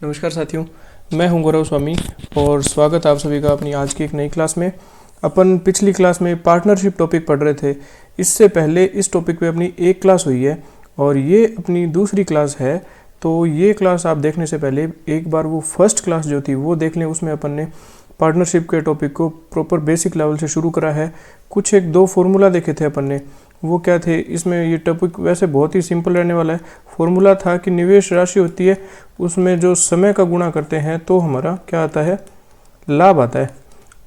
नमस्कार साथियों, मैं हूं गौरव स्वामी और स्वागत आप सभी का अपनी आज की एक नई क्लास में। अपन पिछली क्लास में पार्टनरशिप टॉपिक पढ़ रहे थे। इससे पहले इस टॉपिक पे अपनी एक क्लास हुई है और ये अपनी दूसरी क्लास है। तो ये क्लास आप देखने से पहले एक बार वो फर्स्ट क्लास जो थी वो देख लें। उसमें अपन ने पार्टनरशिप के टॉपिक को प्रॉपर बेसिक लेवल से शुरू करा है। कुछ एक दो फॉर्मूला देखे थे अपन ने, वो क्या थे। इसमें ये टॉपिक वैसे बहुत ही सिंपल रहने वाला है। फॉर्मूला था कि निवेश राशि होती है, उसमें जो समय का गुणा करते हैं तो हमारा क्या आता है, लाभ आता है।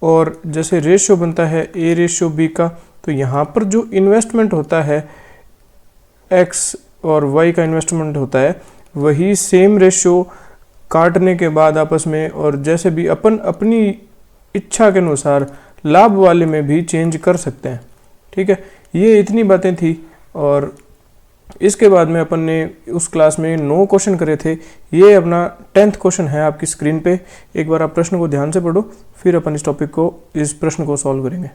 और जैसे रेशियो बनता है ए रेशियो बी का, तो यहाँ पर जो इन्वेस्टमेंट होता है एक्स और वाई का इन्वेस्टमेंट होता है, वही सेम रेशियो काटने के बाद आपस में और जैसे भी अपन अपनी इच्छा के अनुसार लाभ वाले में भी चेंज कर सकते हैं। ठीक है, ये इतनी बातें थी। और इसके बाद में अपन ने उस क्लास में 9 क्वेश्चन करे थे। ये अपना 10th क्वेश्चन है आपकी स्क्रीन पे। एक बार आप प्रश्न को ध्यान से पढ़ो, फिर अपन इस प्रश्न को सॉल्व करेंगे।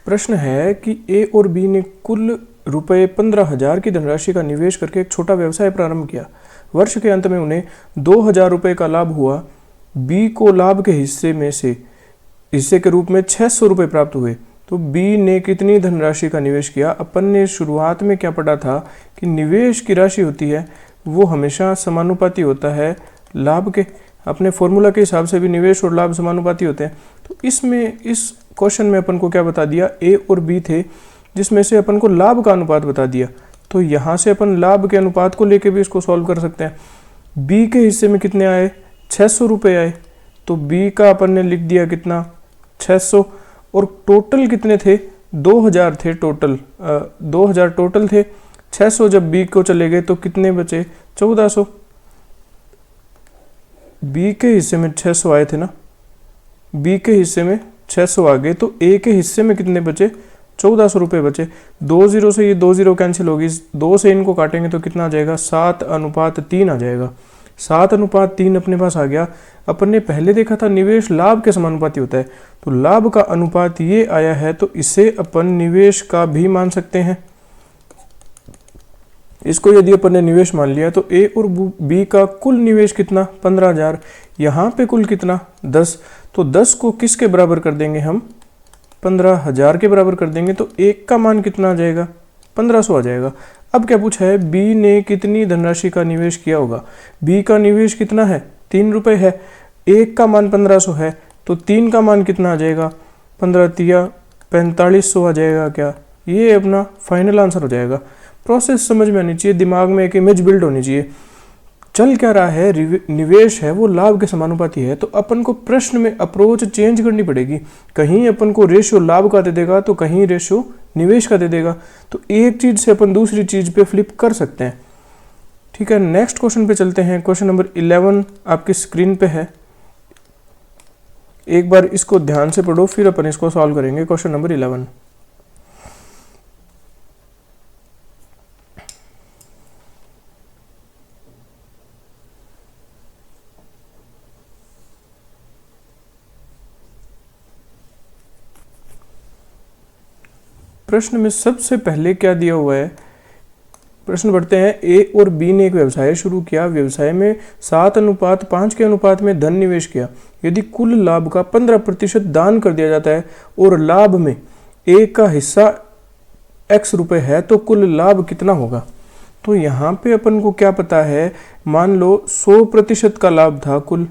प्रश्न है कि ए और बी ने कुल रुपए 15,000 की धनराशि का निवेश करके एक छोटा व्यवसाय प्रारंभ किया। वर्ष के अंत में उन्हें 2,000 रुपए का लाभ हुआ। बी को लाभ के हिस्से के रूप में 600 रुपए प्राप्त हुए। तो बी ने कितनी धनराशि का निवेश किया। अपन ने शुरुआत में क्या पढ़ा था कि निवेश की राशि होती है वो हमेशा समानुपाती होता है लाभ के। अपने फॉर्मूला के हिसाब से भी निवेश और लाभ समानुपाती होते हैं। तो इसमें इस क्वेश्चन में अपन को क्या बता दिया, ए और बी थे जिसमें से अपन को लाभ का अनुपात बता दिया। तो यहाँ से अपन लाभ के अनुपात को लेके भी इसको सॉल्व कर सकते हैं। बी के हिस्से में कितने आए, 600 रुपये आए। तो बी का अपन ने लिख दिया कितना, 600। और टोटल कितने थे, 2,000 थे टोटल। 2,000 टोटल थे। 600 जब बी को चले गए तो कितने बचे, 1400। बी के हिस्से में 600 आए थे ना, बी के हिस्से में 600 आ गए। तो ए के हिस्से में कितने बचे, 1400 रुपये बचे। 2 0 से ये 2 0 कैंसिल होगी, 2 से इनको काटेंगे तो कितना आ जाएगा, 7:3 आ जाएगा। 7:3 अपने पास आ गया। अपन ने पहले देखा था निवेश लाभ के समानुपाती होता है, तो लाभ का अनुपात ये आया है, तो इसे अपन निवेश का भी मान सकते हैं। इसको यदि अपन ने निवेश मान लिया तो ए और बी का कुल निवेश कितना, 15,000। यहाँ पे कुल कितना, 10। तो 10 को किसके बराबर कर देंगे हम, 15,000 के बराबर कर देंगे। तो एक का मान कितना आ जाएगा, 1500 आ जाएगा। अब क्या पूछा है, बी ने कितनी धनराशि का निवेश किया होगा। बी का निवेश कितना है, 3 रुपये है। एक का मान 1500 है, तो 3 का मान कितना आ जाएगा, 15 तिया 4500 आ जाएगा। क्या ये अपना फाइनल आंसर हो जाएगा। प्रोसेस समझ में आनी चाहिए, दिमाग में एक इमेज बिल्ड होनी चाहिए। चल क्या रहा है, निवेश है वो लाभ के समानुपाती है। तो अपन को प्रश्न में अप्रोच चेंज करनी पड़ेगी। कहीं अपन को रेशियो लाभ का दे देगा तो कहीं रेशियो निवेश का दे देगा। तो एक चीज से अपन दूसरी चीज पे फ्लिप कर सकते हैं। ठीक है, नेक्स्ट क्वेश्चन पे चलते हैं। क्वेश्चन नंबर 11 आपकी स्क्रीन पे है। एक बार इसको ध्यान से पढ़ो, फिर अपन इसको सॉल्व करेंगे। क्वेश्चन नंबर 11, प्रश्न में सबसे पहले क्या दिया हुआ है, प्रश्न पढ़ते हैं। ए और बी ने एक व्यवसाय शुरू किया। व्यवसाय में 7:5 के अनुपात में धन निवेश किया। यदि कुल लाभ का 15% दान कर दिया जाता है और लाभ में ए का हिस्सा x रुपए है, तो कुल लाभ कितना होगा। तो यहाँ पे अपन को क्या पता है, मान लो 100% का लाभ था कुल।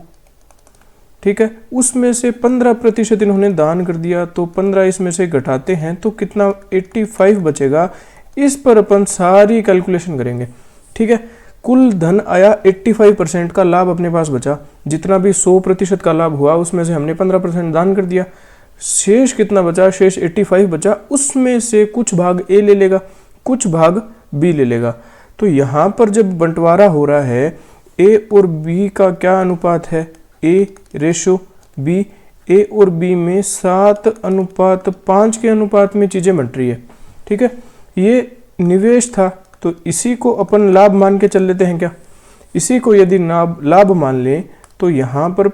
ठीक है, उसमें से 15% इन्होंने दान कर दिया, तो 15 इसमें से घटाते हैं तो कितना, 85 बचेगा। इस पर अपन सारी कैलकुलेशन करेंगे। ठीक है, कुल धन आया, 85% का लाभ अपने पास बचा। जितना भी 100% का लाभ हुआ उसमें से हमने 15% दान कर दिया। शेष कितना बचा, शेष 85 बचा। उसमें से कुछ भाग ए ले लेगा, कुछ भाग बी ले लेगा। तो यहाँ पर जब बंटवारा हो रहा है, ए और बी का क्या अनुपात है, ए रेशो बी। ए और बी में 7:5 के अनुपात में चीजें बंट रही है। ठीक है, ये निवेश था तो इसी को अपन लाभ मान के चल लेते हैं क्या। इसी को यदि लाभ मान लें तो यहाँ पर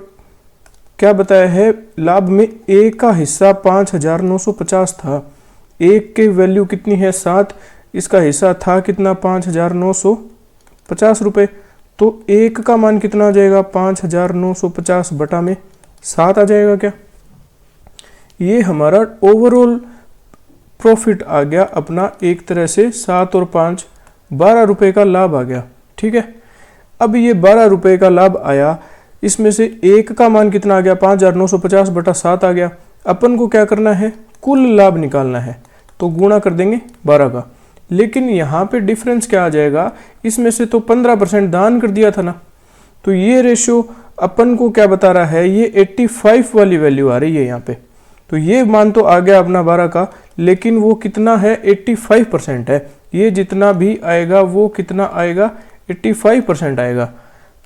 क्या बताया है, लाभ में ए का हिस्सा 5,950 था, एक की वैल्यू कितनी है 7, इसका हिस्सा था कितना 5,950 रुपये, तो एक का मान कितना आ जाएगा 5,950 बटा में 7 आ जाएगा क्या। ये हमारा ओवरऑल प्रॉफिट आ गया अपना, एक तरह से 7 और 5 12 रुपये का लाभ आ गया। ठीक है, अब ये 12 रुपये का लाभ आया, इसमें से एक का मान कितना आ गया 5,950 बटा 7 आ गया। अपन को क्या करना है, कुल लाभ निकालना है, तो गुणा कर देंगे 12 का। लेकिन यहाँ पे डिफरेंस क्या आ जाएगा, इसमें से तो 15% दान कर दिया था ना, तो ये रेशियो अपन को क्या बता रहा है, ये 85 वाली वैल्यू आ रही है यहाँ पे। तो ये मान तो आ गया अपना 12 का, लेकिन वो कितना है 85% है। ये जितना भी आएगा वो कितना आएगा 85% आएगा।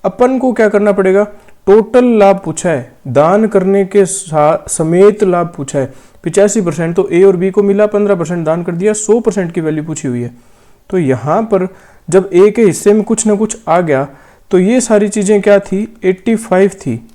अपन को क्या करना पड़ेगा, टोटल लाभ पूछा है, दान करने के समेत लाभ पूछा है 85%, तो ए और बी को मिला 15% दान कर दिया, 100% की वैल्यू पूछी हुई है। तो यहाँ पर जब ए के हिस्से में कुछ ना कुछ आ गया तो ये सारी चीज़ें क्या थी 85 थी।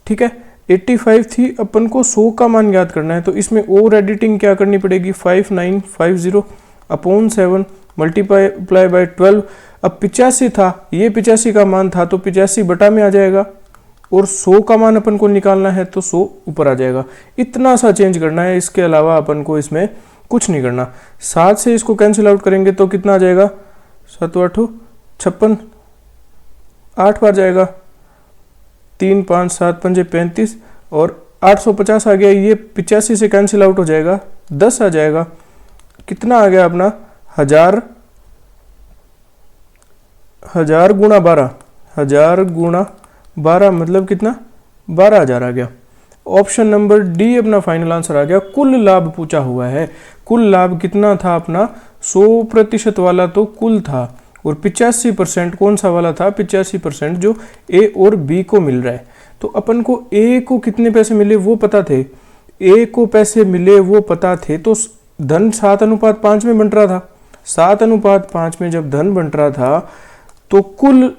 ठीक है, 85 थी, अपन को 100 का मान ज्ञात करना है, तो इसमें और एडिटिंग क्या करनी पड़ेगी 5950 अपॉन 7 मल्टीप्लाई बाय 12। अब 85 था, ये 85 का मान था, तो 85 बटा में आ जाएगा, और 100 का मान अपन को निकालना है तो 100 ऊपर आ जाएगा। इतना सा चेंज करना है, इसके अलावा अपन को इसमें कुछ नहीं करना। 7 से इसको कैंसिल आउट करेंगे तो कितना आ जाएगा 7 8 56, 8 बार जाएगा, 3 5 7 5 35 और 850 आ गया। ये 85 से कैंसिल आउट हो जाएगा, 10 आ जाएगा, कितना आ गया अपना 1000 गुणा 12, 1000 गुणा 12 मतलब कितना 12,000 आ गया। ऑप्शन नंबर डी अपना फाइनल आंसर आ गया। कुल लाभ पूछा हुआ है, कुल लाभ कितना था अपना 100% वाला तो कुल था, और 85% कौन सा वाला था 85% जो ए और बी को मिल रहा है। तो अपन को ए को कितने पैसे मिले वो पता थे, ए को पैसे मिले वो पता थे, तो धन 7:5 में बंट रहा था। 7:5 में जब धन बंट रहा था तो कुल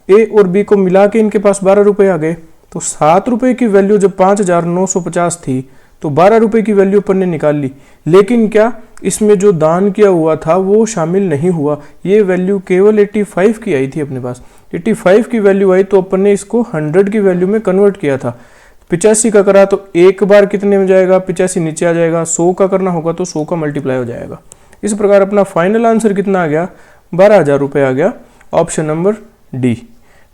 ए और बी को मिला के इनके पास 12 रुपये आ गए। तो 7 रुपये की वैल्यू जब 5,950 थी तो 12 रुपये की वैल्यू अपन ने निकाल ली, लेकिन क्या इसमें जो दान किया हुआ था वो शामिल नहीं हुआ। ये वैल्यू केवल 85 की आई थी अपने पास, 85 की वैल्यू आई तो अपन ने इसको 100 की वैल्यू में कन्वर्ट किया था। 85 का करा तो एक बार कितने में जाएगा 85 नीचे आ जाएगा, 100 का करना होगा तो 100 का मल्टीप्लाई हो जाएगा। इस प्रकार अपना फाइनल आंसर कितना आ गया 12,000 रुपये आ गया, option number D.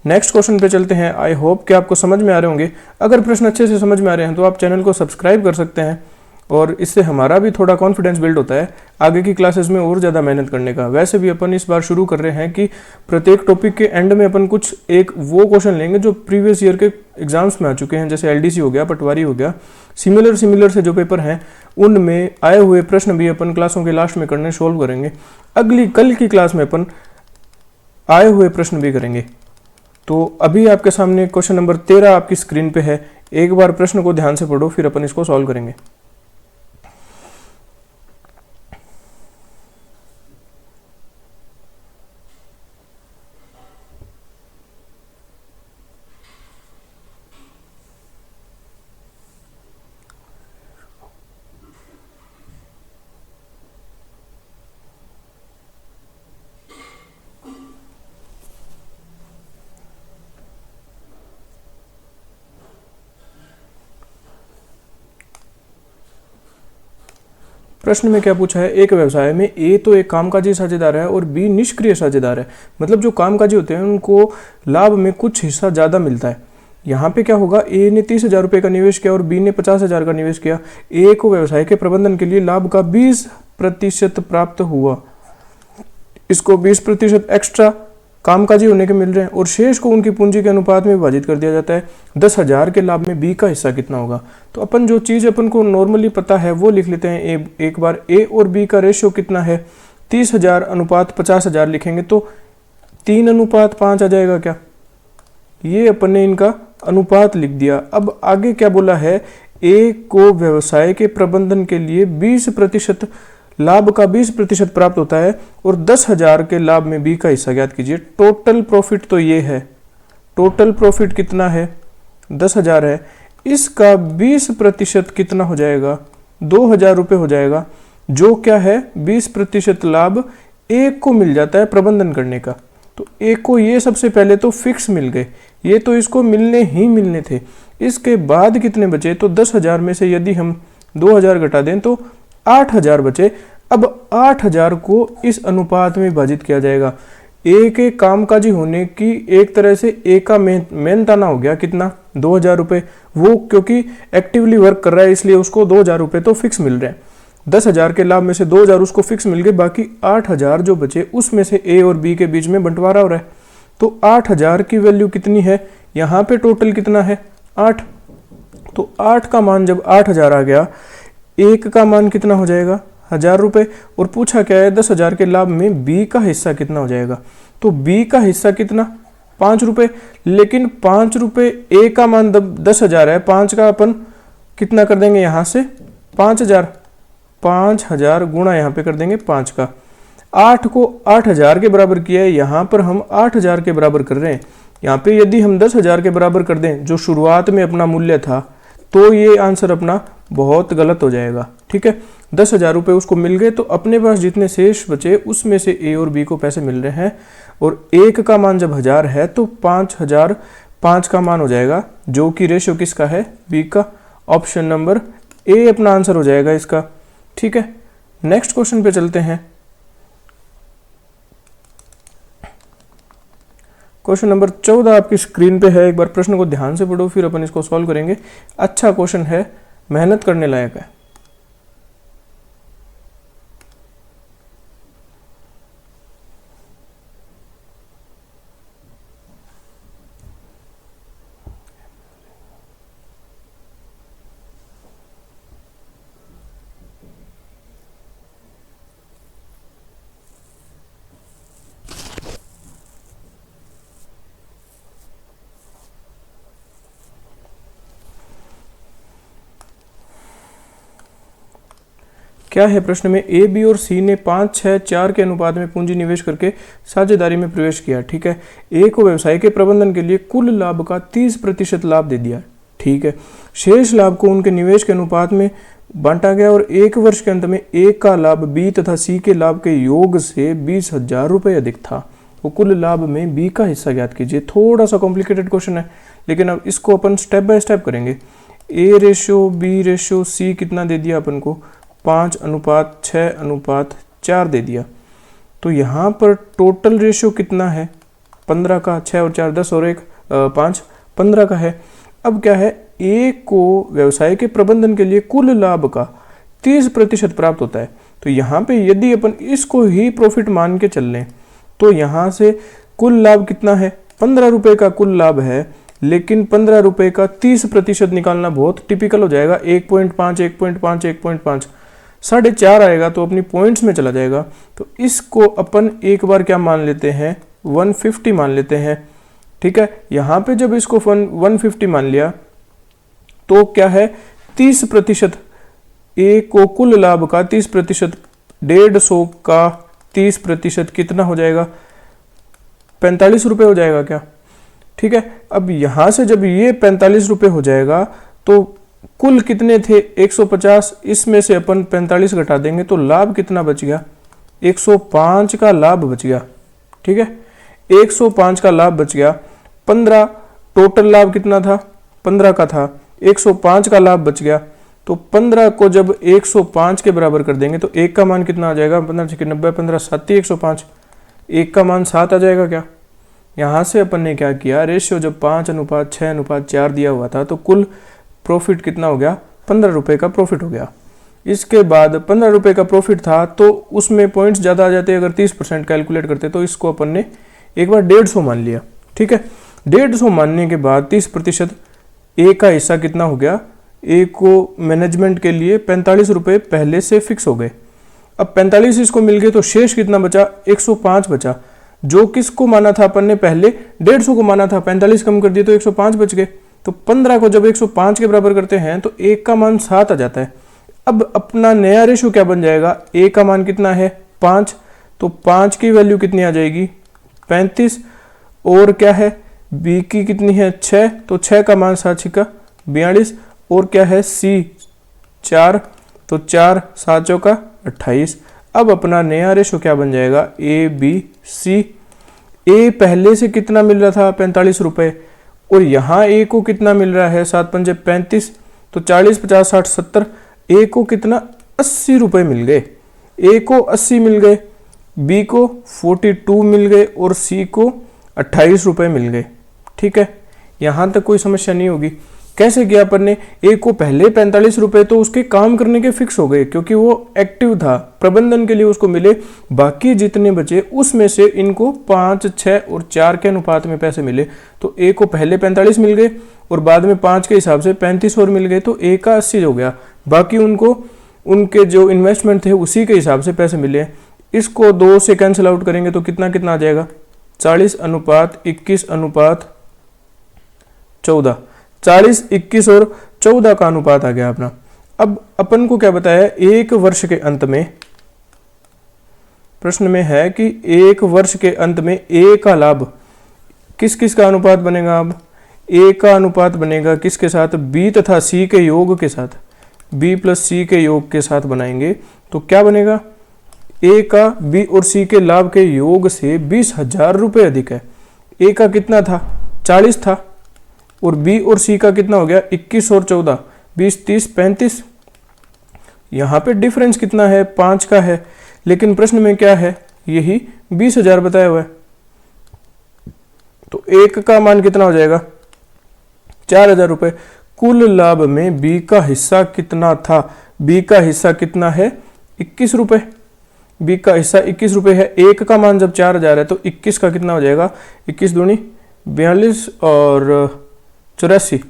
Next question पे चलते हैं। आई होप कि आपको समझ में आ रहे होंगे। अगर प्रश्न अच्छे से समझ में आ रहे हैं तो आप चैनल को सब्सक्राइब कर सकते हैं, और इससे हमारा भी थोड़ा कॉन्फिडेंस बिल्ड होता है आगे की क्लासेस में और ज़्यादा मेहनत करने का। वैसे भी अपन इस बार शुरू कर रहे हैं कि प्रत्येक टॉपिक के एंड में अपन कुछ एक वो क्वेश्चन लेंगे जो प्रीवियस ईयर के एग्जाम्स में आ चुके हैं, जैसे LDC हो गया, पटवारी हो गया, सिमिलर से जो पेपर हैं उनमें आए हुए प्रश्न भी अपन क्लासों के लास्ट में करने सोल्व करेंगे। कल की क्लास में अपन आए हुए प्रश्न भी करेंगे। तो अभी आपके सामने क्वेश्चन नंबर 13 आपकी स्क्रीन पे है। एक बार प्रश्न को ध्यान से पढ़ो, फिर अपन इसको सॉल्व करेंगे। प्रश्न में क्या पूछा है, एक व्यवसाय में ए तो एक कामकाजी साझेदार है और बी निष्क्रिय साझेदार है। मतलब जो कामकाजी होते हैं उनको लाभ में कुछ हिस्सा ज़्यादा मिलता है। यहाँ पे क्या होगा, ए ने 30,000 रुपये का निवेश किया और बी ने 50,000 का निवेश किया। ए को व्यवसाय के प्रबंधन के लिए लाभ का 20% प्राप्त हुआ, इसको 20% एक्स्ट्रा कामकाजी होने के मिल रहे हैं, और शेष को उनकी पूंजी के अनुपात में विभाजित कर दिया जाता है। 10,000 के लाभ में बी का हिस्सा कितना होगा। तो अपन जो चीज़ अपन को नॉर्मली पता है वो लिख लेते हैं। एक बार ए और बी का रेशियो कितना है 30,000 अनुपात 50,000 लिखेंगे तो 3:5 आ जाएगा क्या। ये अपन ने इनका अनुपात लिख दिया। अब आगे क्या बोला है, ए को व्यवसाय के प्रबंधन के लिए 20% लाभ का 20% प्राप्त होता है और 10,000 के लाभ में बी का हिस्सा ज्ञात कीजिए। टोटल प्रॉफिट तो ये है, टोटल प्रॉफिट कितना है 10,000 है, इसका 20% कितना हो जाएगा 2,000 रुपये हो जाएगा, जो क्या है 20% लाभ एक को मिल जाता है प्रबंधन करने का। तो एक को ये सबसे पहले तो फिक्स मिल गए, ये तो इसको मिलने ही मिलने थे। इसके बाद कितने बचे, तो 10,000 में से यदि हम 2,000 घटा दें तो 8,000 बचे। अब 8,000 को इस अनुपात में विभाजित किया जाएगा। एक एक कामकाजी होने की एक तरह से एक का मेहनताना हो गया कितना 2,000 रुपये, वो क्योंकि एक्टिवली वर्क कर रहा है इसलिए उसको 2,000 रुपये तो फिक्स मिल रहे हैं। 10,000 के लाभ में से 2,000 उसको फिक्स मिल गए, बाकी 8,000 जो बचे उसमें से ए और बी के बीच में बंटवारा हो रहा है। तो 8,000 की वैल्यू कितनी है, यहाँ पे टोटल कितना है 8, तो 8 का मान जब 8,000 आ गया, एक का मान कितना हो जाएगा 1,000 रुपये, और पूछा क्या है 10,000 के लाभ में बी का हिस्सा कितना हो जाएगा, तो बी का हिस्सा कितना 5 रुपये। लेकिन 5 रुपये ए का मान 10,000 है, 5 का अपन कितना कर देंगे यहाँ से 5,000, 5,000 गुणा यहाँ पे कर देंगे 5 का, 8 को 8,000 के बराबर किया है, यहाँ पर हम 8,000 के बराबर कर रहे हैं। यहाँ पे यदि हम 10,000 के बराबर कर दें जो शुरुआत में अपना मूल्य था, तो ये आंसर अपना बहुत गलत हो जाएगा। ठीक है, 10,000 रुपये उसको मिल गए, तो अपने पास जितने शेष बचे उसमें से ए और बी को पैसे मिल रहे हैं, और एक का मान जब 1,000 है तो 5,000 5 का मान हो जाएगा, जो कि रेशियो किसका है बी का। ऑप्शन नंबर ए अपना आंसर हो जाएगा इसका। ठीक है, नेक्स्ट क्वेश्चन पे चलते हैं। क्वेश्चन नंबर 14 आपकी स्क्रीन पे है, एक बार प्रश्न को ध्यान से पढ़ो फिर अपन इसको सॉल्व करेंगे। अच्छा क्वेश्चन है, मेहनत करने लायक है। क्या है प्रश्न में, ए बी और सी ने 5, 6, 4 के अनुपात में पूंजी निवेश करके साझेदारी में प्रवेश किया। ठीक है, ए को व्यवसाय के प्रबंधन के लिए कुल लाभ का 30% लाभ दे दिया। ठीक है, शेष लाभ को उनके निवेश के अनुपात में बांटा गया और 1 वर्ष के अंत में ए का लाभ बी तथा सी के लाभ के योग से 20,000 रुपये अधिक था। वो कुल लाभ में बी का हिस्सा ज्ञात कीजिए। थोड़ा सा कॉम्प्लिकेटेड क्वेश्चन है, लेकिन अब इसको अपन स्टेप बाय स्टेप करेंगे। A ratio b ratio c कितना दे दिया अपन को 5:6:4 दे दिया। तो यहाँ पर टोटल रेशियो कितना है 15 का, 6 और 4 10 और 1 5 15 का है। अब क्या है, ए को व्यवसाय के प्रबंधन के लिए कुल लाभ का 30% प्राप्त होता है। तो यहाँ पे यदि अपन इसको ही प्रॉफिट मान के चल लें तो यहाँ से कुल लाभ कितना है 15 रुपये का कुल लाभ है, लेकिन 15 रुपये का 30% निकालना बहुत टिपिकल हो जाएगा। 1.5 1.5 1.5 4.5 आएगा तो अपनी पॉइंट्स में चला जाएगा। तो इसको अपन एक बार क्या मान लेते हैं 150 मान लेते हैं। ठीक है, यहाँ पे जब इसको 150 मान लिया तो क्या है 30%, ए को कुल लाभ का 30%, 150 का 30% कितना हो जाएगा 45 रुपये हो जाएगा क्या। ठीक है, अब यहाँ से जब ये 45 रुपये हो जाएगा तो कुल कितने थे 150, इसमें से अपन 45 घटा देंगे तो लाभ कितना बच गया 105 का लाभ बच गया। ठीक है, 105 का लाभ बच गया। 15 टोटल लाभ कितना था 15 का था, 105 का लाभ बच गया। तो 15 को जब 105 के बराबर कर देंगे तो एक का मान कितना आ जाएगा 15 90 15 7 105, एक का मान 7 आ जाएगा क्या। यहाँ से अपन ने क्या किया, रेशियो जब 5:6:4 दिया हुआ था तो कुल प्रॉफिट कितना हो गया 15 रुपये का प्रॉफिट हो गया। इसके बाद 15 रुपये का प्रॉफिट था तो उसमें पॉइंट्स ज़्यादा आ जाते, अगर 30% कैलकुलेट करते तो इसको अपन ने एक बार 150 मान लिया। ठीक है, 150 मानने के बाद 30% ए का हिस्सा कितना हो गया, ए को मैनेजमेंट के लिए 45 रुपये पहले से फिक्स हो गए। अब 45 इसको मिल गए तो शेष कितना बचा 105 बचा, जो किसको माना था अपन ने पहले 150 को माना था, 45 कम कर दिए तो 105 बच गए। तो 15 को जब 105 के बराबर करते हैं तो एक का मान 7 आ जाता है। अब अपना नया रेशो क्या बन जाएगा, ए का मान कितना है 5, तो 5 की वैल्यू कितनी आ जाएगी 35, और क्या है बी की कितनी है 6, तो 6 का मान 7 छिका 42, और क्या है सी 4, तो 4 7 चौका 28। अब अपना नया रेशो क्या बन जाएगा ए बी सी। ए पहले से कितना मिल रहा था 45 रुपये, और यहाँ ए को कितना मिल रहा है 7 पंजे 35, तो 40 50 60 70, ए को कितना 80 रुपये मिल गए, ए को 80 मिल गए, बी को 42 मिल गए, और सी को 28 रुपये मिल गए। ठीक है, यहाँ तक कोई समस्या नहीं होगी। कैसे किया अपन ने, ए को पहले 45 रुपये तो उसके काम करने के फिक्स हो गए क्योंकि वो एक्टिव था, प्रबंधन के लिए उसको मिले। बाकी जितने बचे उसमें से इनको 5 6 और 4 के अनुपात में पैसे मिले, तो ए को पहले 45 मिल गए और बाद में 5 के हिसाब से 35 और मिल गए, तो ए का 80 हो गया। बाकी उनको उनके जो इन्वेस्टमेंट थे उसी के हिसाब से पैसे मिले। इसको 2 से कैंसिल आउट करेंगे तो कितना कितना आ जाएगा 40 अनुपात 21 अनुपात 14, 40 21 और 14 का अनुपात आ गया अपना। अब अपन को क्या बताया, एक वर्ष के अंत में, प्रश्न में है कि एक वर्ष के अंत में ए का लाभ किस किस का अनुपात बनेगा। अब ए का अनुपात बनेगा किसके साथ, बी तथा सी के योग के साथ, बी प्लस सी के योग के साथ बनाएंगे तो क्या बनेगा, ए का बी और सी के लाभ के योग से 20,000 रुपये अधिक है। ए का कितना था 40 था, और बी और सी का कितना हो गया 21 और 14 20 30 35। यहाँ पे डिफरेंस कितना है 5 का है, लेकिन प्रश्न में क्या है यही 20,000 बताया हुआ है, तो एक का मान कितना हो जाएगा 4,000 रुपये। कुल लाभ में बी का हिस्सा कितना था, बी का हिस्सा कितना है 21 रुपये, बी का हिस्सा 21 रुपये है। एक का मान जब 4,000 है तो 21 का कितना हो जाएगा 21 दूनी 42 और 84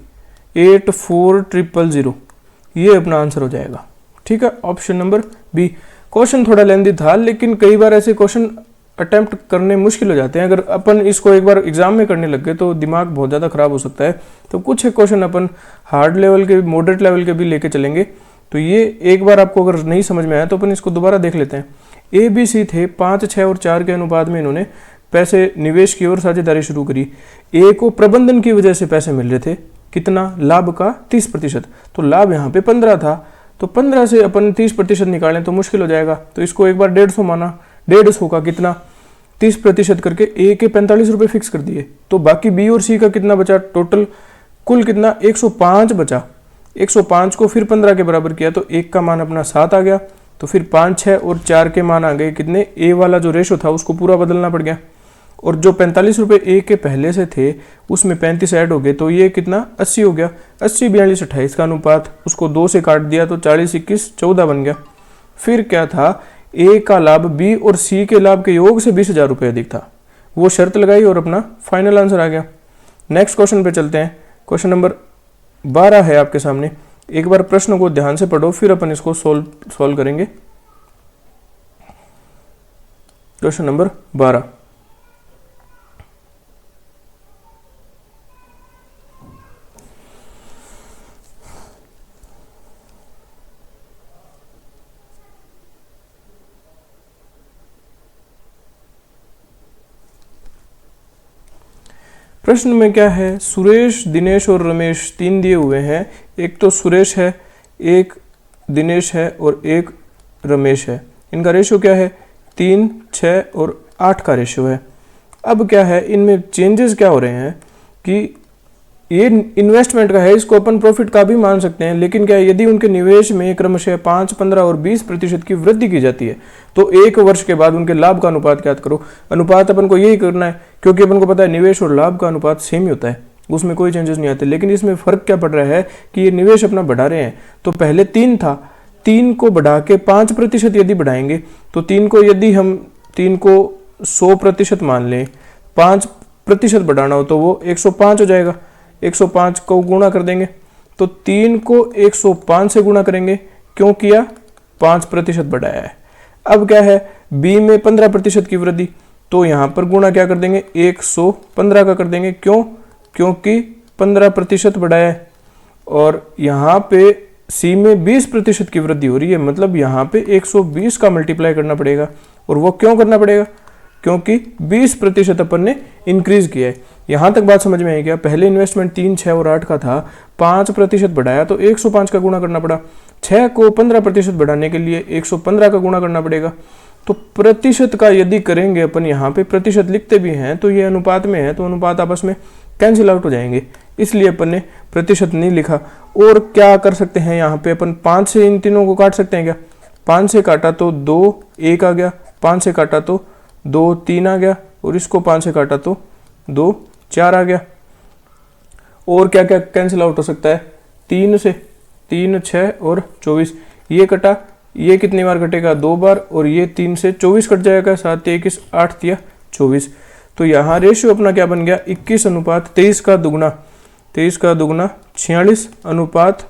84,000, ये अपना आंसर हो जाएगा। ठीक है, ऑप्शन नंबर बी। क्वेश्चन थोड़ा लेंदी था, लेकिन कई बार ऐसे क्वेश्चन अटेम्प्ट करने मुश्किल हो जाते हैं। अगर अपन इसको एक बार एग्जाम में करने लग गए तो दिमाग बहुत ज़्यादा खराब हो सकता है। तो कुछ क्वेश्चन अपन हार्ड लेवल के, मॉडरेट लेवल के भी लेके चलेंगे। तो ये एक बार आपको अगर नहीं समझ में आया तो अपन इसको दोबारा देख लेते हैं। ए बी सी थे, 5 6 और 4 के अनुपात में इन्होंने पैसे निवेश की और साझेदारी शुरू करी। ए को प्रबंधन की वजह से पैसे मिल रहे थे, कितना, लाभ का 30%, तो लाभ यहाँ पे 15 था, तो 15 से अपन 30% निकालें तो मुश्किल हो जाएगा। तो इसको एक बार 150 माना, 150 का कितना 30% करके ए के 45 रुपये फिक्स कर दिए। तो बाकी बी और सी का कितना बचा, टोटल कुल कितना 105 बचा। 105 को फिर 15 के बराबर किया तो एक का मान अपना 7 आ गया। तो फिर 5 6 और 4 के मान आ गए कितने, ए वाला जो रेशो था उसको पूरा बदलना पड़ गया, और जो 45 रुपये ए के पहले से थे उसमें 35 ऐड हो गए, तो ये कितना 80 हो गया। 80 42 28 का अनुपात, उसको 2 से काट दिया तो 40 21 14 बन गया। फिर क्या था, ए का लाभ बी और सी के लाभ के योग से 20,000 रुपये अधिक था, वो शर्त लगाई और अपना फाइनल आंसर आ गया। नेक्स्ट क्वेश्चन पे चलते हैं। क्वेश्चन नंबर 12 है आपके सामने। एक बार प्रश्न को ध्यान से पढ़ो, फिर अपन इसको सोल्व करेंगे। क्वेश्चन नंबर 12, प्रश्न में क्या है, सुरेश दिनेश और रमेश 3 दिए हुए हैं। एक तो सुरेश है, एक दिनेश है और एक रमेश है। इनका रेशो क्या है 3 6 और 8 का रेशो है। अब क्या है, इनमें चेंजेस क्या हो रहे हैं कि ये इन्वेस्टमेंट का है, इसको अपन प्रॉफिट का भी मान सकते हैं, लेकिन क्या है, यदि उनके निवेश में क्रमशः 5 15 और 20% की वृद्धि की जाती है तो एक वर्ष के बाद उनके लाभ का अनुपात ज्ञात करो। अनुपात अपन को यही करना है क्योंकि अपन को पता है निवेश और लाभ का अनुपात सेम ही होता है, उसमें कोई चेंजेस नहीं आते। लेकिन इसमें फर्क क्या पड़ रहा है कि ये निवेश अपना बढ़ा रहे हैं। तो पहले 3 था, 3 को बढ़ा के 5% यदि बढ़ाएंगे तो 3 को यदि हम 3 को 100% मान लें, 5% बढ़ाना हो तो वो 105 हो जाएगा। 105 को गुणा कर देंगे तो 3 को 105 से गुणा करेंगे, क्यों किया 5% बढ़ाया है। अब क्या है, बी में 15% की वृद्धि, तो यहाँ पर गुणा क्या कर देंगे 115 का कर देंगे, क्यों, क्योंकि 15% बढ़ाया है। और यहाँ पे सी में 20% की वृद्धि हो रही है, मतलब यहाँ पे 120 का मल्टीप्लाई करना पड़ेगा। और वो क्यों करना पड़ेगा? क्योंकि 20% अपन ने इंक्रीज किया है। यहाँ तक बात समझ में आई क्या? पहले इन्वेस्टमेंट 3, 6 और 8 का था, 5% बढ़ाया तो 105 का गुणा करना पड़ा। 6 को 15% बढ़ाने के लिए 115 का गुणा करना पड़ेगा। तो प्रतिशत का यदि करेंगे अपन, यहाँ पे प्रतिशत लिखते भी हैं तो ये अनुपात में है, तो अनुपात आपस में कैंसिल आउट हो जाएंगे, इसलिए अपन ने प्रतिशत नहीं लिखा। और क्या कर सकते हैं, यहाँ पे अपन 5 से इन तीनों को काट सकते हैं क्या? 5 से काटा तो 2 1 आ गया, 5 से काटा तो 2 3 आ गया, और इसको 5 से काटा तो 2 4 आ गया। और क्या क्या कैंसिल आउट हो सकता है? 3 से 3 6 और 24, ये कटा, ये कितनी बार कटेगा? 2 बार, और ये 3 से 24 कट जाएगा, 7 21 8 दिया 24। तो यहाँ रेशियो अपना क्या बन गया? 21:23 का दुगना, 23 का दुगना 46 अनुपात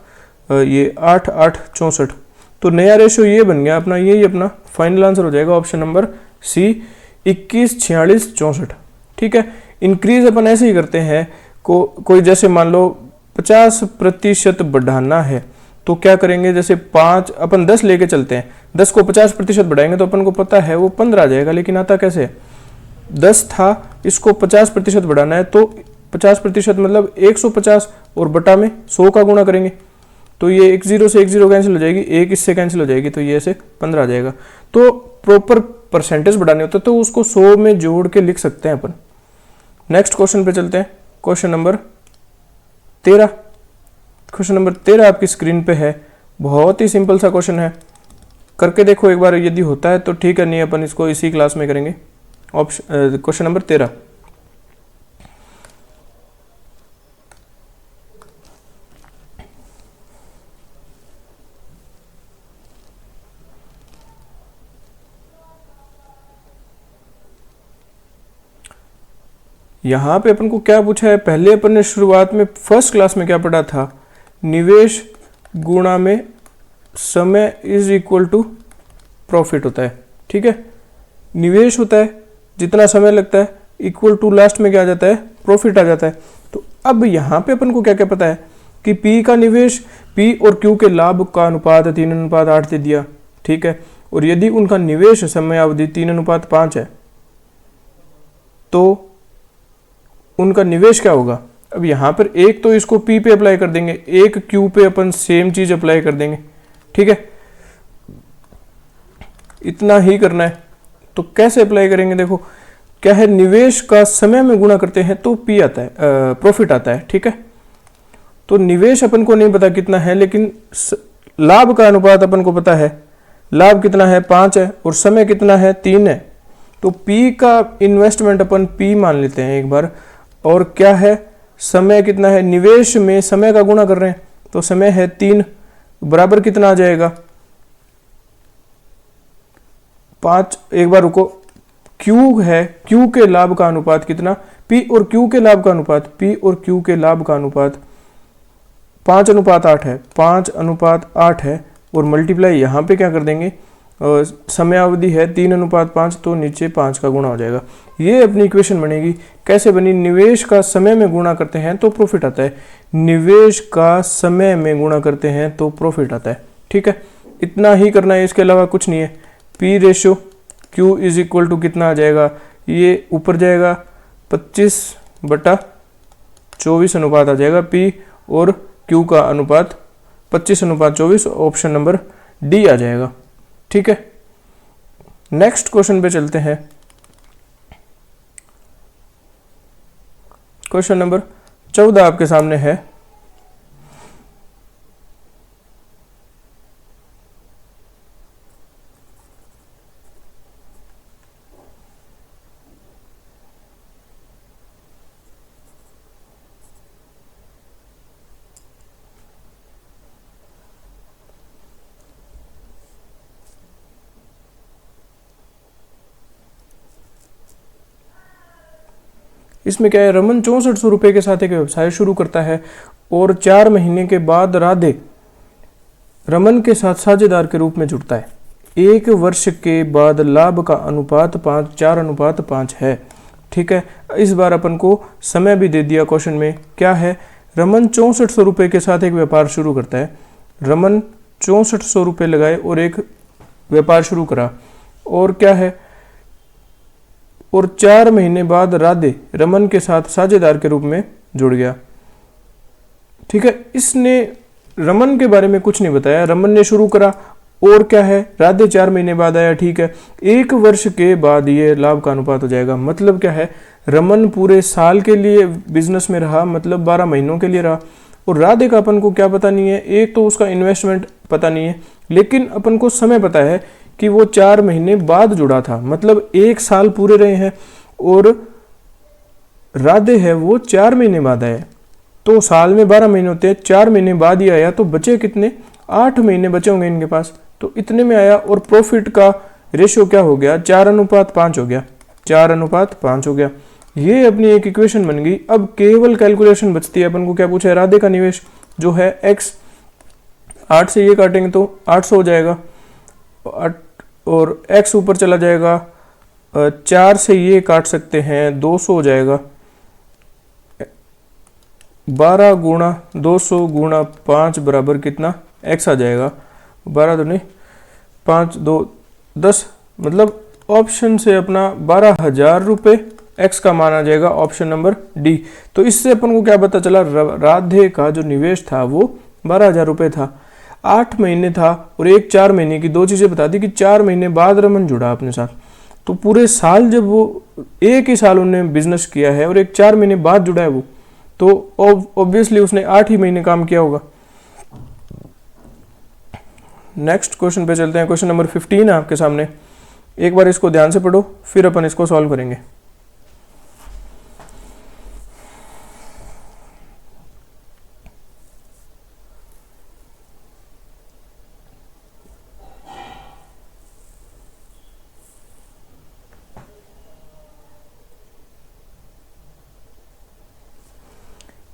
ये 8 8 64। तो नया रेशियो ये बन गया अपना, यही अपना फाइनल आंसर हो जाएगा, ऑप्शन नंबर सी 21 46 64। ठीक है। इंक्रीज अपन ऐसे ही करते हैं, कोई जैसे मान लो 50% बढ़ाना है तो क्या करेंगे? जैसे 5 अपन 10 लेके चलते हैं, 10 को 50% बढ़ाएंगे तो अपन को पता है वो 15 आ जाएगा, लेकिन आता कैसे? 10 था, इसको 50% बढ़ाना है तो 50% मतलब 150 और बटा में 100 का गुणा करेंगे तो ये 1 0 से 1 0 कैंसिल हो जाएगी, 1 इससे कैंसिल हो जाएगी, तो ये ऐसे 15 आ जाएगा। तो प्रॉपर परसेंटेज बढ़ाने होते तो उसको 100 में जोड़ के लिख सकते हैं अपन। नेक्स्ट क्वेश्चन पे चलते हैं, क्वेश्चन नंबर 13। क्वेश्चन नंबर 13 आपकी स्क्रीन पे है, बहुत ही सिंपल सा क्वेश्चन है, करके देखो एक बार, यदि होता है तो ठीक है, नहीं अपन इसको इसी क्लास में करेंगे। ऑप्शन क्वेश्चन नंबर 13, यहाँ पे अपन को क्या पूछा है? पहले अपन ने शुरुआत में फर्स्ट क्लास में क्या पढ़ा था? निवेश गुणा में समय इज इक्वल टू प्रॉफिट होता है। ठीक है, निवेश होता है जितना समय लगता है, इक्वल टू लास्ट में क्या आ जाता है? प्रॉफिट आ जाता है। तो अब यहाँ पे अपन को क्या क्या पता है कि P का निवेश, P और Q के लाभ का अनुपात 3:8 दे दिया। ठीक है, और यदि उनका निवेश समय अवधि 3:5 है तो उनका निवेश क्या होगा? अब यहाँ पर एक तो इसको P पे अप्लाई कर देंगे, एक Q पे अपन सेम चीज अप्लाई कर देंगे। ठीक है, इतना ही करना है। तो कैसे अप्लाई करेंगे? देखो क्या है, निवेश का समय में गुणा करते हैं तो P आता है, प्रॉफिट आता है। ठीक है, तो निवेश अपन को नहीं पता कितना है, लेकिन लाभ का अनुपात अपन को पता है। लाभ कितना है? 5 है, और समय कितना है? 3 है। तो P का इन्वेस्टमेंट अपन P मान लेते हैं एक बार, और क्या है? समय कितना है? निवेश में समय का गुणा कर रहे हैं तो समय है 3, बराबर कितना आ जाएगा? 5। एक बार रुको, Q है, Q के लाभ का अनुपात कितना? P और Q के लाभ का अनुपात, P और Q के लाभ का अनुपात 5:8 है, 5:8 है, और मल्टीप्लाई यहाँ पे क्या कर देंगे? समय अवधि है 3:5, तो नीचे 5 का गुणा हो जाएगा। ये अपनी इक्वेशन बनेगी। कैसे बनी? निवेश का समय में गुणा करते हैं तो प्रॉफिट आता है, निवेश का समय में गुणा करते हैं तो प्रॉफिट आता है। ठीक है, इतना ही करना है, इसके अलावा कुछ नहीं है। P ratio Q is equal to कितना आ जाएगा? ये ऊपर जाएगा 25/24 अनुपात आ जाएगा। P और Q का अनुपात 25:24, ऑप्शन नंबर डी आ जाएगा। ठीक है, नेक्स्ट क्वेश्चन पे चलते हैं। क्वेश्चन नंबर 14 आपके सामने है। इसमें क्या है, रमन 6400 रुपये के साथ एक व्यवसाय शुरू करता है और 4 महीने के बाद राधे रमन के साथ साझेदार के रूप में जुड़ता है। 1 वर्ष के बाद लाभ का अनुपात 4:5 है। ठीक है, इस बार अपन को समय भी दे दिया क्वेश्चन में। क्या है, रमन 6400 रुपये के साथ एक व्यापार शुरू करता है रमन 6400 रुपये लगाए और एक व्यापार शुरू करा। और क्या है, और 4 महीने बाद राधे रमन के साथ साझेदार के रूप में जुड़ गया। ठीक है, इसने रमन के बारे में कुछ नहीं बताया, रमन ने शुरू करा और क्या है, राधे 4 महीने बाद आया। ठीक है, 1 वर्ष के बाद ये लाभ का अनुपात हो जाएगा। मतलब क्या है, रमन पूरे साल के लिए बिजनेस में रहा, मतलब 12 महीनों के लिए रहा। और राधे का अपन को क्या पता नहीं है, एक तो उसका इन्वेस्टमेंट पता नहीं है, लेकिन अपन को समय पता है कि वो 4 महीने बाद जुड़ा था, मतलब 1 साल पूरे रहे हैं। और राधे है वो 4 महीने बाद आया, तो साल में 12 महीने होते हैं, 4 महीने बाद ही आया, तो बचे कितने, 8 महीने बचे होंगे इनके पास, तो इतने में आया। और प्रॉफिट का रेशियो क्या हो गया, 4:5 हो गया, 4:5 हो गया। ये अपनी एक इक्वेशन बन गई। अब केवल कैलकुलेशन बचती है, अपन को क्या पूछा है, राधे का निवेश जो है x, 8 से ये काटेंगे तो 800 हो जाएगा, और x ऊपर चला जाएगा, 4 से ये काट सकते हैं, 200 हो जाएगा। 12 गुणा 200 गुणा 5 बराबर कितना, x आ जाएगा, 12 तो नहीं, 5 2 10, मतलब ऑप्शन से अपना 12,000 रुपये x का मान आ जाएगा, ऑप्शन नंबर डी। तो इससे अपन को क्या पता चला, राधे का जो निवेश था वो 12,000 रुपये था, 8 महीने था, और एक 4 महीने की, 2 चीज़ें बता दी कि 4 महीने बाद रमन जुड़ा अपने साथ। तो पूरे साल जब वो, एक ही साल उन्होंने बिजनेस किया है और एक 4 महीने बाद जुड़ा है वो, तो ऑब्वियसली उसने 8 ही महीने काम किया होगा। नेक्स्ट क्वेश्चन पे चलते हैं। क्वेश्चन नंबर 15 है आपके सामने, एक बार इसको ध्यान से पढ़ो, फिर अपन इसको सॉल्व करेंगे।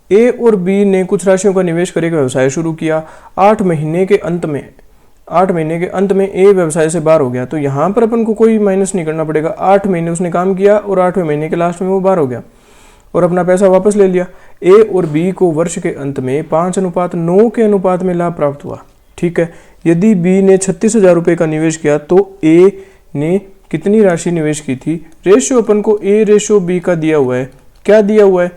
ए और बी ने कुछ राशियों का निवेश करके व्यवसाय शुरू किया। 8 महीने के अंत में ए व्यवसाय से बाहर हो गया। तो यहाँ पर अपन को कोई माइनस नहीं करना पड़ेगा, 8 महीने उसने काम किया और 8वें महीने के लास्ट में वो बाहर हो गया और अपना पैसा वापस ले लिया। ए और बी को वर्ष के अंत में 5:9 के अनुपात में लाभ प्राप्त हुआ। ठीक है, यदि बी ने 36,000 रुपये का निवेश किया तो ए ने कितनी राशि निवेश की थी। रेशियो अपन को ए रेशियो बी का दिया हुआ है, क्या दिया हुआ है,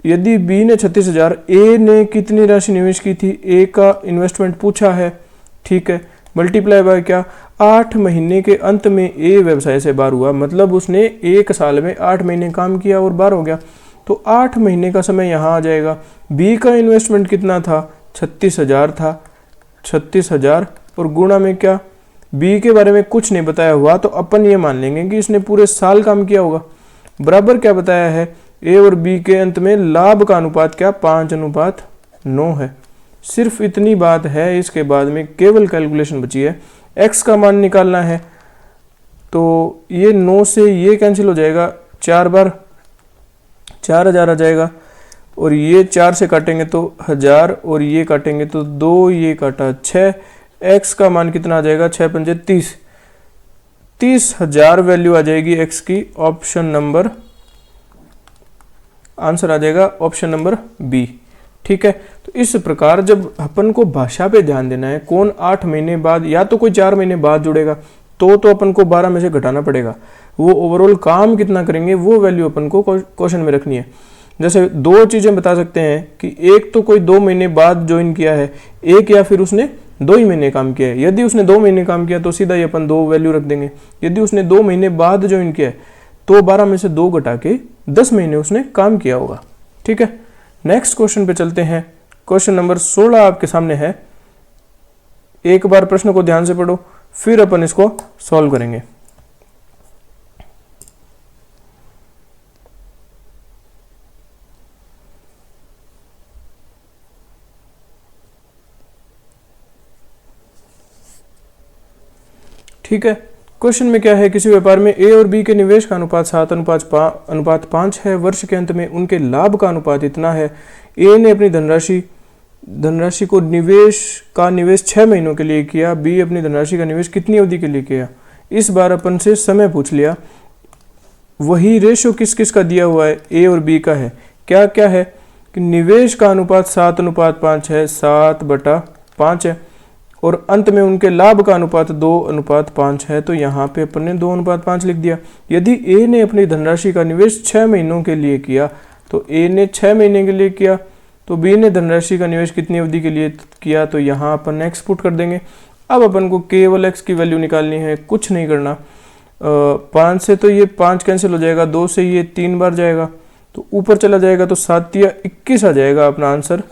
यदि बी ने 36,000, ए ने कितनी राशि निवेश की थी, ए का इन्वेस्टमेंट पूछा है। ठीक है, मल्टीप्लाई बाय क्या, 8 महीने के अंत में ए व्यवसाय से बाहर हुआ, मतलब उसने 1 साल में 8 महीने काम किया और बाहर हो गया, तो 8 महीने का समय यहाँ आ जाएगा। बी का इन्वेस्टमेंट कितना था, 36,000 था, 36,000 और गुणा में क्या, बी के बारे में कुछ नहीं बताया हुआ, तो अपन ये मान लेंगे कि इसने पूरे साल काम किया होगा। बराबर क्या बताया है, ए और बी के अंत में लाभ का अनुपात क्या, 5:9 है। सिर्फ इतनी बात है, इसके बाद में केवल कैलकुलेशन बची है। एक्स का मान निकालना है, तो ये 9 से ये कैंसिल हो जाएगा, 4 बार 4,000 आ जाएगा, और ये 4 से काटेंगे तो 1000, और ये काटेंगे तो 2, ये काटा 6। एक्स का मान कितना आ जाएगा, 6 पंजे 30, 30,000 वैल्यू आ जाएगी एक्स की। ऑप्शन नंबर, आंसर आ जाएगा ऑप्शन नंबर बी। ठीक है, तो इस प्रकार जब अपन को भाषा पे ध्यान देना है, कौन 8 महीने बाद या तो कोई 4 महीने बाद जुड़ेगा, तो अपन को 12 में से घटाना पड़ेगा। वो ओवरऑल काम कितना करेंगे वो वैल्यू अपन को क्वेश्चन में रखनी है। जैसे 2 चीज़ें बता सकते हैं कि एक तो कोई 2 महीने बाद ज्वाइन किया है, एक या फिर उसने 2 ही महीने काम किया है। यदि उसने 2 महीने काम किया तो सीधा ही अपन 2 वैल्यू रख देंगे। यदि उसने 2 महीने बाद ज्वाइन किया है तो 12 में से 2 घटा के 10 महीने उसने काम किया होगा। ठीक है, नेक्स्ट क्वेश्चन पे चलते हैं। क्वेश्चन नंबर 16 आपके सामने है, एक बार प्रश्न को ध्यान से पढ़ो, फिर अपन इसको सॉल्व करेंगे। ठीक है, क्वेश्चन में क्या है, किसी व्यापार में ए और बी के निवेश का अनुपात 7:5 है। वर्ष के अंत में उनके लाभ का अनुपात इतना है। ए ने अपनी धनराशि को निवेश 6 महीनों के लिए किया, बी अपनी धनराशि का निवेश कितनी अवधि के लिए किया। इस बार अपन से समय पूछ लिया। वही रेशो किस किस का दिया हुआ है, ए और बी का है। क्या क्या है कि निवेश का अनुपात 7:5 है, 7/6 5 है और अंत में उनके लाभ का अनुपात 2:5 है, तो यहाँ पे अपन ने 2:5 लिख दिया। यदि ए ने अपनी धनराशि का निवेश 6 महीनों के लिए किया, तो ए ने 6 महीने के लिए किया, तो बी ने धनराशि का निवेश कितनी अवधि के लिए किया, तो यहाँ अपन एक्स पुट कर देंगे। अब अपन को केवल एक्स की वैल्यू निकालनी है, कुछ नहीं करना। 5 से तो ये 5 कैंसिल हो जाएगा, 2 से ये 3 बार जाएगा, तो ऊपर चला जाएगा, तो 7 या 21 आ जाएगा अपना आंसर।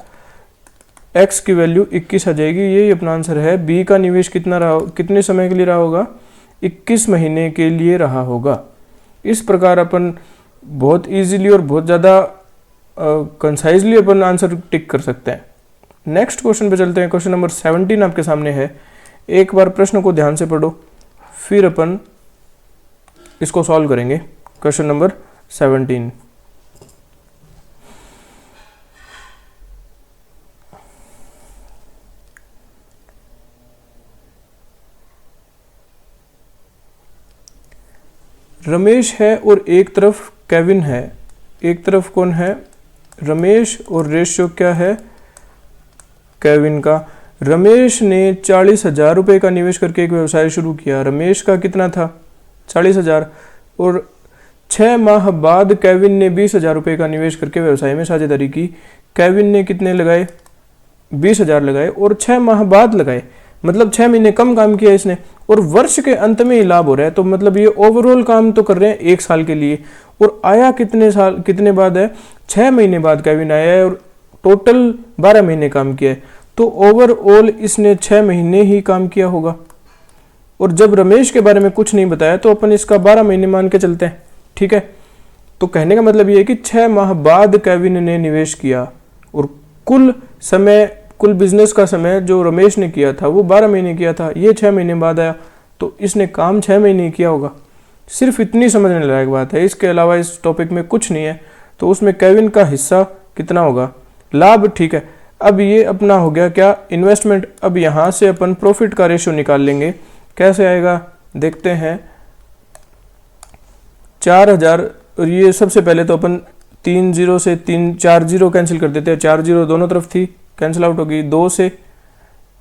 x की वैल्यू 21 आ जाएगी, यही अपना आंसर है। बी का निवेश कितना रहा, कितने समय के लिए रहा होगा, 21 महीने के लिए रहा होगा। इस प्रकार अपन बहुत इजीली और बहुत ज़्यादा कंसाइजली अपन आंसर टिक कर सकते हैं। नेक्स्ट क्वेश्चन पे चलते हैं। क्वेश्चन नंबर 17 आपके सामने है। एक बार प्रश्न को ध्यान से पढ़ो, फिर अपन इसको सॉल्व करेंगे। क्वेश्चन नंबर 17, रमेश है और एक तरफ केविन है। एक तरफ कौन है, रमेश, और रेशियो क्या है, केविन का। रमेश ने 40,000 रुपये का निवेश करके एक व्यवसाय शुरू किया। रमेश का कितना था, 40,000, और 6 माह बाद केविन ने 20,000 रुपये का निवेश करके व्यवसाय में साझेदारी की। केविन ने कितने लगाए, 20,000 लगाए, और 6 माह बाद लगाए, मतलब 6 महीने कम काम किया इसने, और वर्ष के अंत में ही लाभ हो रहा है, तो मतलब ये ओवरऑल काम तो कर रहे हैं 1 साल के लिए, और आया कितने बाद है, 6 महीने बाद केविन आया है, और टोटल 12 महीने काम किया है, तो ओवरऑल इसने 6 महीने ही काम किया होगा। और जब रमेश के बारे में कुछ नहीं बताया, तो अपन इसका 12 महीने मान के चलते हैं, ठीक है। तो कहने का मतलब ये है कि 6 माह बाद केविन ने निवेश किया, और कुल बिजनेस का समय जो रमेश ने किया था वो 12 महीने किया था, ये 6 महीने बाद आया, तो इसने काम 6 महीने किया होगा। सिर्फ इतनी समझने लायक बात है, इसके अलावा इस टॉपिक में कुछ नहीं है। तो उसमें केविन का हिस्सा कितना होगा, लाभ, ठीक है। अब ये अपना हो गया क्या, इन्वेस्टमेंट। अब यहाँ से अपन प्रॉफिट का रेशियो निकाल लेंगे, कैसे आएगा देखते हैं। 4,000, और ये सबसे पहले तो अपन 3 0 से 4 0 कैंसिल कर देते हैं, 4 0 दोनों तरफ थी, कैंसिल आउट होगी। 2 से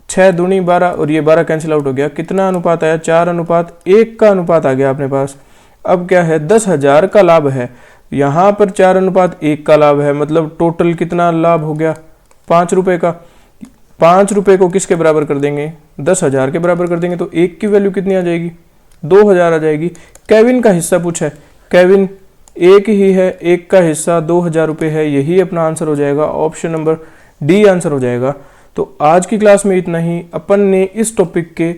6 दूनी 12, और ये 12 कैंसिल आउट हो गया। कितना अनुपात आया, 4:1 का अनुपात आ गया अपने पास। अब क्या है, 10,000 का लाभ है, यहाँ पर 4:1 का लाभ है, मतलब टोटल कितना लाभ हो गया, 5 रुपये का। 5 रुपये को किसके बराबर कर देंगे, 10,000 के बराबर कर देंगे, तो 1 की वैल्यू कितनी आ जाएगी, 2,000 आ जाएगी। केविन का हिस्सा पूछा है, केविन एक ही है, 1 का हिस्सा 2,000 रुपये है, यही अपना आंसर हो जाएगा, ऑप्शन नंबर डी आंसर हो जाएगा। तो आज की क्लास में इतना ही। अपन ने इस टॉपिक के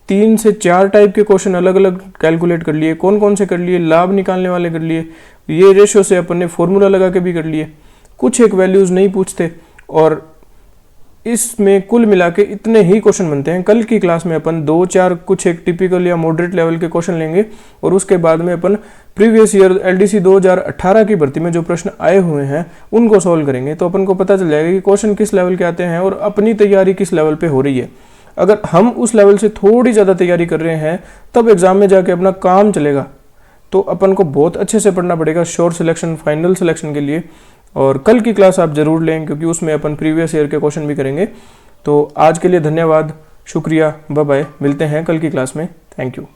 3 से 4 टाइप के क्वेश्चन अलग अलग कैलकुलेट कर लिए। कौन कौन से कर लिए, लाभ निकालने वाले कर लिए, ये रेशियो से अपन ने फॉर्मूला लगा के भी कर लिए, कुछ एक वैल्यूज नहीं पूछते, और इसमें कुल मिला के इतने ही क्वेश्चन बनते हैं। कल की क्लास में अपन 2-4 कुछ एक टिपिकल या मॉडरेट लेवल के क्वेश्चन लेंगे, और उसके बाद में अपन प्रीवियस ईयर एलडीसी 2018 की भर्ती में जो प्रश्न आए हुए हैं उनको सॉल्व करेंगे। तो अपन को पता चल जाएगा कि क्वेश्चन किस लेवल के आते हैं और अपनी तैयारी किस लेवल पे हो रही है। अगर हम उस लेवल से थोड़ी ज़्यादा तैयारी कर रहे हैं, तब एग्जाम में जाके अपना काम चलेगा। तो अपन को बहुत अच्छे से पढ़ना पड़ेगा श्योर सिलेक्शन, फाइनल सिलेक्शन के लिए। और कल की क्लास आप ज़रूर लें, क्योंकि उसमें अपन प्रीवियस ईयर के क्वेश्चन भी करेंगे। तो आज के लिए धन्यवाद, शुक्रिया, बाय बाय, मिलते हैं कल की क्लास में। Thank you.